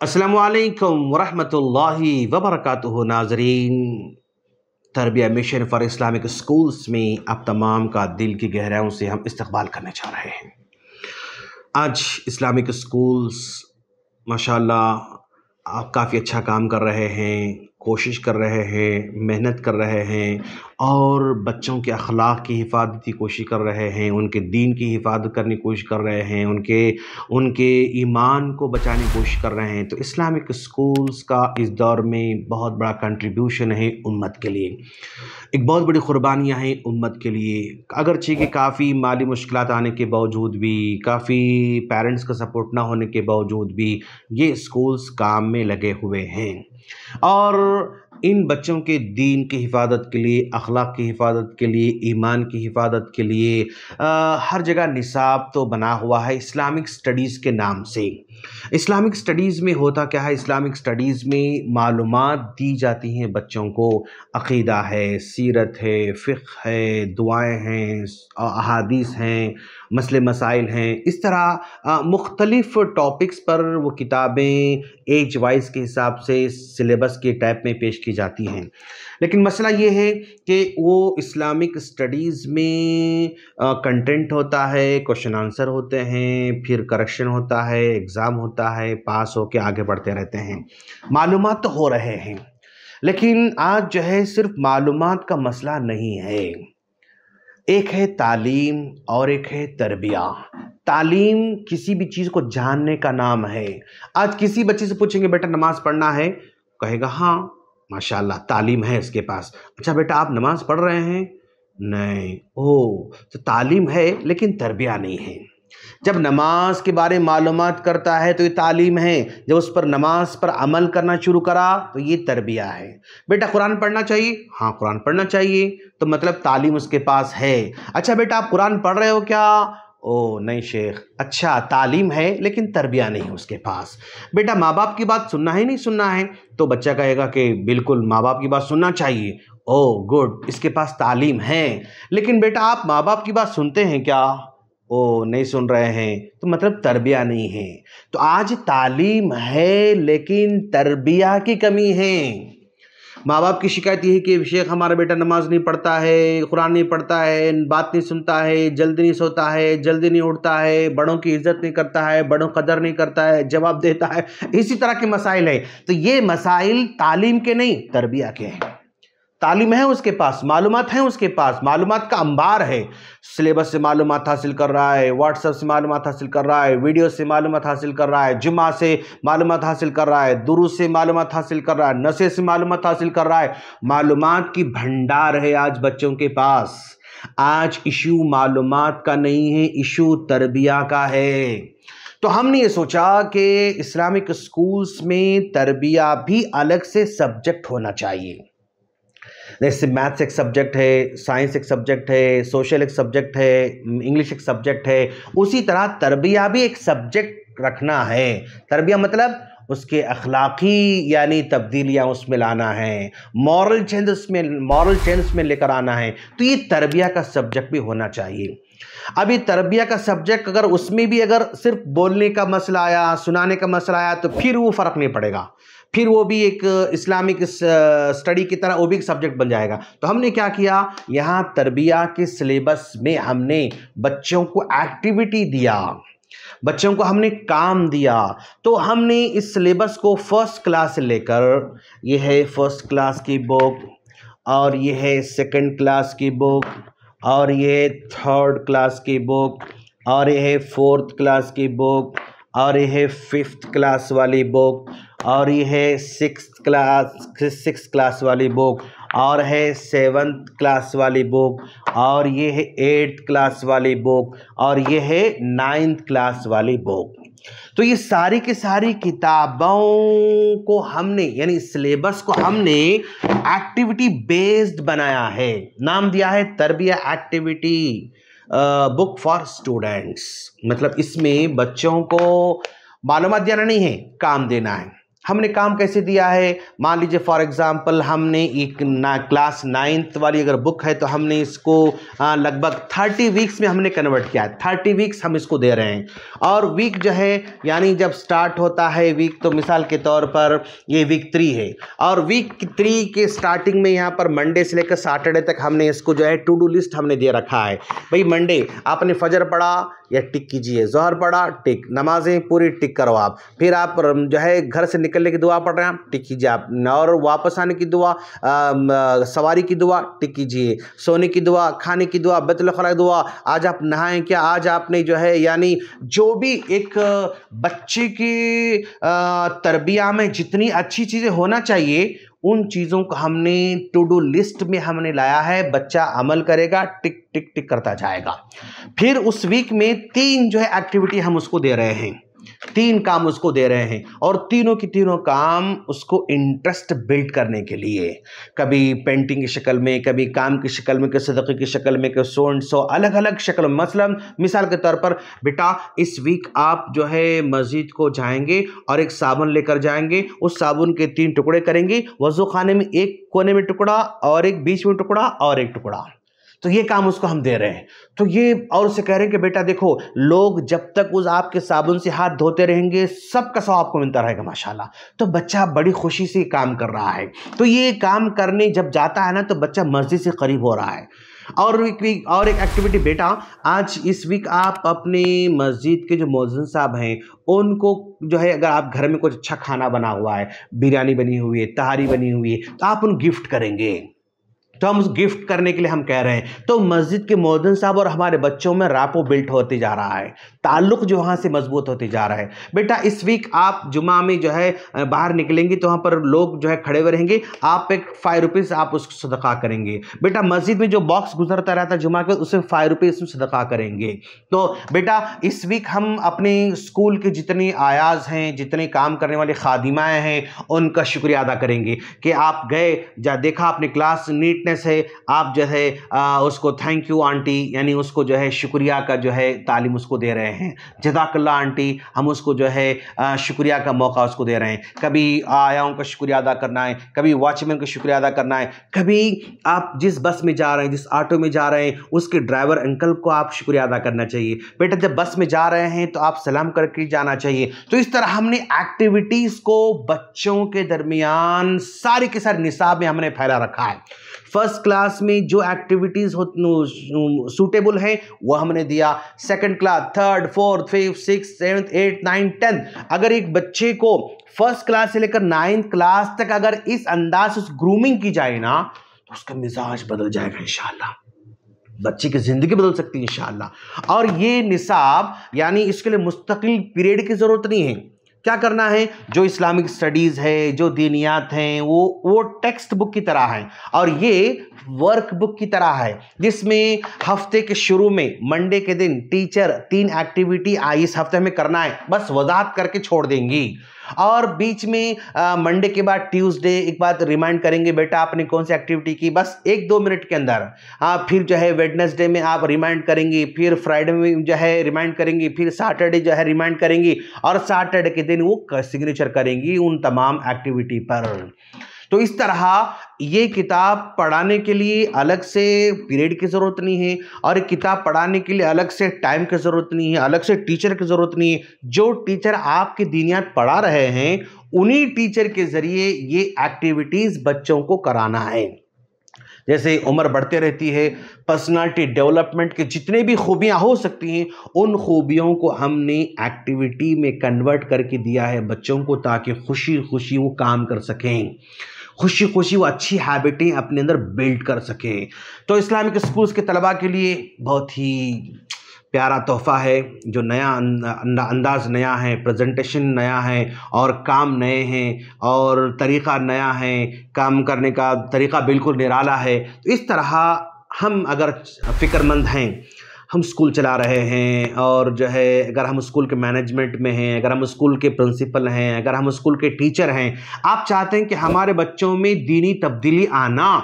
अस्सलामुअलैकुम वरहमतुल्लाहि वबरकातुहू नाज़रीन। तरबिया मिशन फ़ॉर इस्लामिक स्कूल्स में आप तमाम का दिल की गहराइयों से हम इस्तकबाल करने जा रहे हैं। आज इस्लामिक स्कूल्स माशाल्लाह आप काफ़ी अच्छा काम कर रहे हैं, कोशिश कर रहे हैं, मेहनत कर रहे हैं और बच्चों के अखलाक की हिफाजत की कोशिश कर रहे हैं, उनके दीन की हिफाजत करने की कोशिश कर रहे हैं, उनके उनके ईमान को बचाने की कोशिश कर रहे हैं। तो इस्लामिक स्कूल्स का इस दौर में बहुत बड़ा कंट्रीब्यूशन है उम्मत के लिए, एक बहुत बड़ी क़ुरबानियाँ हैं उम्मत के लिए। अगरचे कि काफ़ी माली मुश्किलात आने के बावजूद भी, काफ़ी पेरेंट्स का सपोर्ट ना होने के बावजूद भी ये स्कूल्स काम में लगे हुए हैं और इन बच्चों के दीन की हिफाजत के लिए, अखलाक की हिफाजत के लिए, ईमान की हिफाजत के लिए हर जगह निसाब तो बना हुआ है इस्लामिक स्टडीज़ के नाम से। इस्लामिक स्टडीज़ में होता क्या है, इस्लामिक स्टडीज़ में मालूमात दी जाती हैं बच्चों को। अक़ीदा है, सीरत है, फ़िक़्ह है, दुआएँ हैं, अहादीस हैं, मसले मसाइल हैं। इस तरह मुख्तलिफ़ टॉपिक्स पर वो किताबें एज वाइज के हिसाब से सिलेबस के टाइप में पेश की जाती हैं। लेकिन मसला ये है कि वो इस्लामिक स्टडीज़ में कंटेंट होता है, क्वेश्चन आंसर होते हैं, फिर करेक्शन होता है, एग्ज़ाम होता है, पास होके आगे बढ़ते रहते हैं। मालूमात तो हो रहे हैं, लेकिन आज जो है सिर्फ मालूमात का मसला नहीं है। एक है तालीम और एक है तरबिया। तालीम किसी भी चीज़ को जानने का नाम है। आज किसी बच्चे से पूछेंगे बेटा नमाज पढ़ना है, कहेगा हाँ माशाल्लाह तालीम है इसके पास। अच्छा बेटा आप नमाज पढ़ रहे हैं? नहीं। ओह, तो तालीम है लेकिन तरबिया नहीं है। जब नमाज के बारे में मालूमात करता है तो ये तालीम है, जब उस पर नमाज पर अमल करना शुरू करा तो ये तरबिया है। बेटा कुरान पढ़ना चाहिए? हाँ कुरान पढ़ना चाहिए, तो मतलब तालीम उसके पास है। अच्छा बेटा आप कुरान पढ़ रहे हो क्या? ओ नहीं शेख। अच्छा तालीम है लेकिन तरबिया नहीं है उसके पास। बेटा माँ बाप की बात सुनना है नहीं सुनना है? तो बच्चा कहेगा कि बिल्कुल माँ बाप की बात सुनना चाहिए। ओह गुड, इसके पास तालीम है। लेकिन बेटा आप माँ बाप की बात सुनते हैं क्या? ओ नहीं सुन रहे हैं, तो मतलब तरबिया नहीं है। तो आज तालीम है लेकिन तरबिया की कमी है। माँ बाप की शिकायत यही कि शेख हमारा बेटा नमाज नहीं पढ़ता है, कुरान नहीं पढ़ता है, बात नहीं सुनता है, जल्दी नहीं सोता है, जल्दी नहीं उठता है, बड़ों की इज्जत नहीं करता है, बड़ों कदर नहीं करता है, जवाब देता है। इसी तरह के मसाइल है। तो ये मसाइल तालीम के नहीं तरबिया के हैं। तालीम है उसके पास, मालूमात हैं उसके पास, मालूमात का अंबार है। सिलेबस से मालूमात हासिल कर रहा है, व्हाट्सएप से मालूमात हासिल कर रहा है, वीडियो से मालूमात हासिल कर रहा है, जुमा से मालूमात हासिल कर रहा है, दुरूस से मालूमात हासिल कर रहा है, नशे से मालूमात हासिल कर रहा है। मालूमात की भंडार है आज बच्चों के पास। आज इशू मालूमात का नहीं है, इशू तरबिया का है। तो हमने ये सोचा कि इस्लामिक स्कूल्स में तरबिया भी अलग से सब्जेक्ट होना चाहिए। जैसे मैथ्स एक सब्जेक्ट है, साइंस एक सब्जेक्ट है, सोशल एक सब्जेक्ट है, इंग्लिश एक सब्जेक्ट है, उसी तरह तरबिया भी एक सब्जेक्ट रखना है। तरबिया मतलब उसके अखलाकी यानी तब्दीलियाँ उसमें लाना है, मॉरल चेंज उसमें लेकर आना है। तो ये तरबिया का सब्जेक्ट भी होना चाहिए। अब ये तरबिया का सब्जेक्ट अगर उसमें भी अगर सिर्फ बोलने का मसला आया, सुनाने का मसला आया, तो फिर वो फ़र्क नहीं पड़ेगा, फिर वो भी एक इस्लामिक स्टडी की तरह वो भी एक सब्जेक्ट बन जाएगा। तो हमने क्या किया, यहाँ तरबिया के सिलेबस में हमने बच्चों को एक्टिविटी दिया, बच्चों को हमने काम दिया। तो हमने इस सिलेबस को फर्स्ट क्लास से लेकर, ये है फर्स्ट क्लास की बुक, और ये है सेकंड क्लास की बुक, और ये थर्ड क्लास की बुक, और ये है फोर्थ क्लास की बुक, और ये है फिफ्थ क्लास वाली बुक, और ये है सिक्स्थ क्लास वाली बुक, और है सेवन्थ क्लास वाली बुक, और ये है एट्थ क्लास वाली बुक, और ये है नाइन्थ क्लास वाली बुक। तो ये सारी की सारी किताबों को हमने यानी सिलेबस को हमने एक्टिविटी बेस्ड बनाया है। नाम दिया है तरबिया एक्टिविटी बुक फॉर स्टूडेंट्स। मतलब इसमें बच्चों को मालूमात देना नहीं है, काम देना है। हमने काम कैसे दिया है, मान लीजिए फॉर एग्जांपल हमने एक क्लास 9th वाली अगर बुक है तो हमने इसको लगभग 30 वीक्स में हमने कन्वर्ट किया है। 30 वीक्स हम इसको दे रहे हैं। और वीक जो है यानी जब स्टार्ट होता है वीक, तो मिसाल के तौर पर ये वीक 3 है, और वीक 3 के स्टार्टिंग में यहाँ पर मंडे से लेकर सैटरडे तक हमने इसको जो है टू डू लिस्ट हमने दे रखा है। भाई मंडे आपने फजर पढ़ा या टिक कीजिए, ज़ोहर पढ़ा टिक, नमाजें पूरी टिक करो आप, फिर आप जो है घर से निकलने की दुआ पढ़ रहे हैं टिक कीजिए आप, और वापस आने की दुआ, सवारी की दुआ टिक कीजिए, सोने की दुआ, खाने की दुआ, बैतुल खला की दुआ, आज आप नहाएं क्या, आज आपने जो है यानी जो भी एक बच्चे की तरबिया में जितनी अच्छी चीज़ें होना चाहिए उन चीज़ों को हमने टू डू लिस्ट में हमने लाया है। बच्चा अमल करेगा, टिक टिक टिक करता जाएगा। फिर उस वीक में 3 जो है एक्टिविटी हम उसको दे रहे हैं, 3 काम उसको दे रहे हैं, और तीनों की तीनों काम उसको इंटरेस्ट बिल्ड करने के लिए, कभी पेंटिंग की शक्ल में, कभी काम की शक्ल में, कभी सदक़े की शक्ल में, कभी सो एंड सो, अलग अलग शक्ल में। मसलन मिसाल के तौर पर बेटा इस वीक आप जो है मस्जिद को जाएंगे और एक साबुन लेकर जाएंगे, उस साबुन के 3 टुकड़े करेंगे, वज़ू खाने में एक कोने में टुकड़ा और एक बीच में टुकड़ा और एक टुकड़ा। तो ये काम उसको हम दे रहे हैं। तो ये और उसे कह रहे हैं कि बेटा देखो, लोग जब तक उस आपके साबुन से हाथ धोते रहेंगे सबका सवाब आपको मिलता रहेगा माशाल्लाह। तो बच्चा बड़ी खुशी से काम कर रहा है। तो ये काम करने जब जाता है ना तो बच्चा मस्जिद से करीब हो रहा है। और एक एक्टिविटी बेटा, आज इस वीक आप अपने मस्जिद के जो मौज़िन साहब हैं उनको जो है, अगर आप घर में कुछ अच्छा खाना बना हुआ है, बिरयानी बनी हुई है, तहारी बनी हुई है, तो आप उन गिफ्ट करेंगे। तो हम उस गिफ्ट करने के लिए हम कह रहे हैं। तो मस्जिद के मौज़िन साहब और हमारे बच्चों में रापो बिल्ट होते जा रहा है, ताल्लुक़ जो वहाँ से मजबूत होते जा रहा है। बेटा इस वीक आप जुमा में जो है बाहर निकलेंगे तो वहाँ पर लोग जो है खड़े हुए रहेंगे, आप एक 5 रुपीज़ आप उसको सदका करेंगे। बेटा मस्जिद में जो बॉक्स गुजरता रहता है जुमा के, उसमें 5 रुपीज़ सदका करेंगे। तो बेटा इस वीक हम अपने स्कूल के जितने आयाज़ हैं, जितने काम करने वाली खादिमाएँ हैं, उनका शुक्रिया अदा करेंगे कि आप गए, देखा अपनी क्लास नीटनेस है, आप जो है उसको थैंक यू आंटी, यानी उसको जो है शुक्रिया का जो है तालीम उसको दे रहे हैं। जज़ाकल्लाह आंटी, हम उसको जो है शुक्रिया का मौका उसको दे रहे हैं। कभी आयाओं का शुक्रिया अदा करना है, कभी वॉचमैन का शुक्रिया अदा करना है, कभी आप जिस बस में जा रहे हैं, जिस ऑटो में जा रहे हैं, उसके ड्राइवर अंकल को आप शुक्रिया अदा करना चाहिए। बेटा जब बस में जा रहे हैं तो आप सलाम करके जाना चाहिए। तो इस तरह हमने एक्टिविटीज़ को बच्चों के दरमियान सारे के सारे निसाब में हमने फैला रखा है। फर्स्ट क्लास में जो एक्टिविटीज़ सूटेबल हैं वो हमने दिया, second class, third, fourth, fifth, six, 7th, 8th, 9th, 10th। अगर एक बच्चे को फर्स्ट क्लास से लेकर 9th क्लास तक अगर इस अंदाज से ग्रूमिंग की जाए ना तो उसका मिजाज बदल जाएगा इंशाअल्लाह, बच्चे की ज़िंदगी बदल सकती है इंशाअल्लाह। और ये निसाब यानी इसके लिए मुस्तकिल पीरियड की ज़रूरत नहीं है। क्या करना है, जो इस्लामिक स्टडीज़ है, जो दीनियात हैं, वो टेक्स्ट बुक की तरह है, और ये वर्क बुक की तरह है, जिसमें हफ्ते के शुरू में मंडे के दिन टीचर 3 एक्टिविटी इस हफ्ते में करना है बस वजाहत करके छोड़ देंगी, और बीच में मंडे के बाद ट्यूसडे एक बात रिमाइंड करेंगे, बेटा आपने कौन सी एक्टिविटी की, बस 1-2 मिनट के अंदर। फिर जो है वेडनेसडे में आप रिमाइंड करेंगे, फिर फ्राइडे में जो है रिमाइंड करेंगी, फिर सैटरडे जो है रिमाइंड करेंगी, और सैटरडे के दिन वो सिग्नेचर करेंगी उन तमाम एक्टिविटी पर। तो इस तरह ये किताब पढ़ाने के लिए अलग से पीरियड की ज़रूरत नहीं है, और किताब पढ़ाने के लिए अलग से टाइम की ज़रूरत नहीं है, अलग से टीचर की ज़रूरत नहीं है। जो टीचर आपकी दीनियात पढ़ा रहे हैं उन्हीं टीचर के ज़रिए ये एक्टिविटीज़ बच्चों को कराना है। जैसे उम्र बढ़ते रहती है, पर्सनालिटी डेवलपमेंट के जितने भी खूबियाँ हो सकती हैं उन खूबियों को हमने एक्टिविटी में कन्वर्ट करके दिया है बच्चों को, ताकि खुशी खुशी वो काम कर सकें, खुशी खुशी वो अच्छी हैबिटें अपने अंदर बिल्ड कर सकें। तो इस्लामिक स्कूल्स के तलबा के लिए बहुत ही प्यारा तोहफ़ा है, जो नया अंदाज़ नया है, प्रेजेंटेशन नया है, और काम नए हैं, और तरीक़ा नया है, काम करने का तरीक़ा बिल्कुल निराला है। तो इस तरह हम अगर फ़िक्रमंद हैं, हम स्कूल चला रहे हैं, और जो है अगर हम स्कूल के मैनेजमेंट में हैं, अगर हम स्कूल के प्रिंसिपल हैं, अगर हम स्कूल के टीचर हैं, आप चाहते हैं कि हमारे बच्चों में दीनी तब्दीली आना,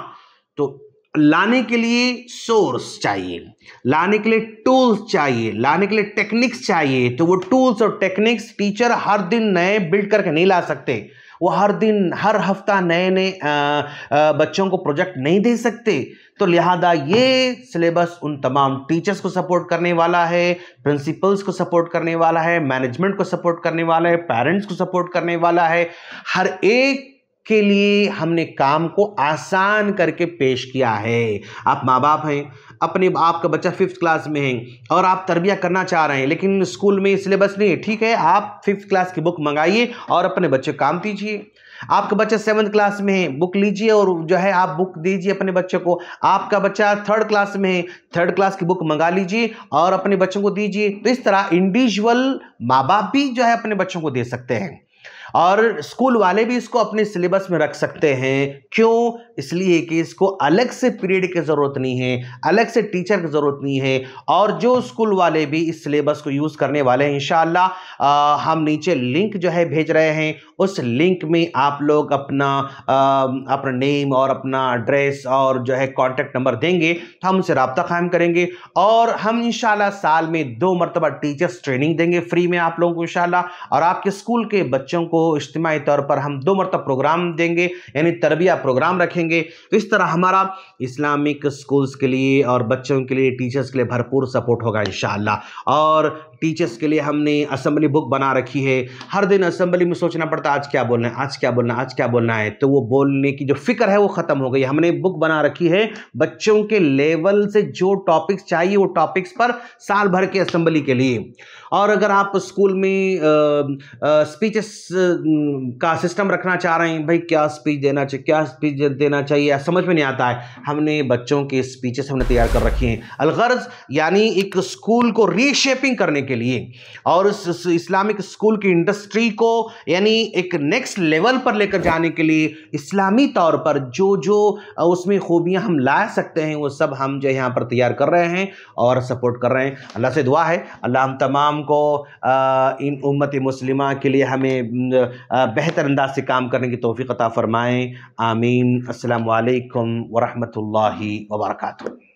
तो लाने के लिए सोर्स चाहिए, लाने के लिए टूल्स चाहिए, लाने के लिए टेक्निक्स चाहिए। तो वो टूल्स और टेक्निक्स टीचर हर दिन नए बिल्ड करके नहीं ला सकते, वो हर दिन हर हफ्ता नए नए बच्चों को प्रोजेक्ट नहीं दे सकते। तो लिहाजा ये सिलेबस उन तमाम टीचर्स को सपोर्ट करने वाला है, प्रिंसिपल्स को सपोर्ट करने वाला है, मैनेजमेंट को सपोर्ट करने वाला है, पेरेंट्स को सपोर्ट करने वाला है। हर एक के लिए हमने काम को आसान करके पेश किया है। आप माँ बाप हैं, अपने आपका बच्चा 5th क्लास में है और आप तरबिया करना चाह रहे हैं, लेकिन स्कूल में सिलेबस नहीं है, ठीक है, आप 5th क्लास की बुक मंगाइए और अपने बच्चे काम दीजिए। आपका बच्चा 7th क्लास में है, बुक लीजिए और जो है आप बुक दीजिए अपने बच्चे को। आपका बच्चा 3rd क्लास में है, 3rd क्लास की बुक मंगा लीजिए और अपने बच्चों को दीजिए। तो इस तरह इंडिविजुअल माँ बाप भी जो है अपने बच्चों को दे सकते हैं और स्कूल वाले भी इसको अपने सिलेबस में रख सकते हैं। क्यों? इसलिए कि इसको अलग से पीरियड की ज़रूरत नहीं है, अलग से टीचर की ज़रूरत नहीं है। और जो स्कूल वाले भी इस सिलेबस को यूज़ करने वाले हैं, इंशाअल्लाह हम नीचे लिंक जो है भेज रहे हैं, उस लिंक में आप लोग अपना नेम और अपना एड्रेस और जो है कॉन्टैक्ट नंबर देंगे तो हम उनसे रब्ता कायम करेंगे। और हम इंशाअल्लाह साल में 2 मरतबा टीचर्स ट्रेनिंग देंगे फ्री में आप लोगों को इंशाअल्लाह। और आपके स्कूल के बच्चों को इज्तिमाई तौर पर हम 2 मरतबा प्रोग्राम देंगे, यानी तरबिया प्रोग्राम रखेंगे। तो इस तरह हमारा इस्लामिक स्कूल्स के लिए और बच्चों के लिए, टीचर्स के लिए भरपूर सपोर्ट होगा इंशाअल्लाह। और टीचर्स के लिए हमने असेंबली बुक बना रखी है। हर दिन असेंबली में सोचना पड़ता है आज क्या बोलना है, आज क्या बोलना है, आज क्या बोलना है, तो वो बोलने की जो फिक्र है वो ख़त्म हो गई। हमने बुक बना रखी है बच्चों के लेवल से जो टॉपिक्स चाहिए वो टॉपिक्स पर साल भर के असेंबली के लिए। और अगर आप स्कूल में स्पीचेस का सिस्टम रखना चाह रहे हैं, भाई क्या स्पीच देना चाहिए, क्या स्पीच देना चाहिए, समझ में नहीं आता है, हमने बच्चों के स्पीचेस हमने तैयार कर रखी हैं। अलगर्ज यानी एक स्कूल को रीशेपिंग करने के लिए और उस इस्लामिक स्कूल की इंडस्ट्री को यानी एक नेक्स्ट लेवल पर लेकर जाने के लिए इस्लामी तौर पर जो जो उसमें खूबियां हम ला सकते हैं वो सब हम जो यहाँ पर तैयार कर रहे हैं और सपोर्ट कर रहे हैं। अल्लाह से दुआ है अल्लाह हम तमाम को इन उम्मत मुस्लिमा के लिए हमें बेहतर अंदाज से काम करने की तौफीक अता फरमाएं। आमीन। अस्सलामु अलैकुम व रहमतुल्लाहि व बरकातुहू।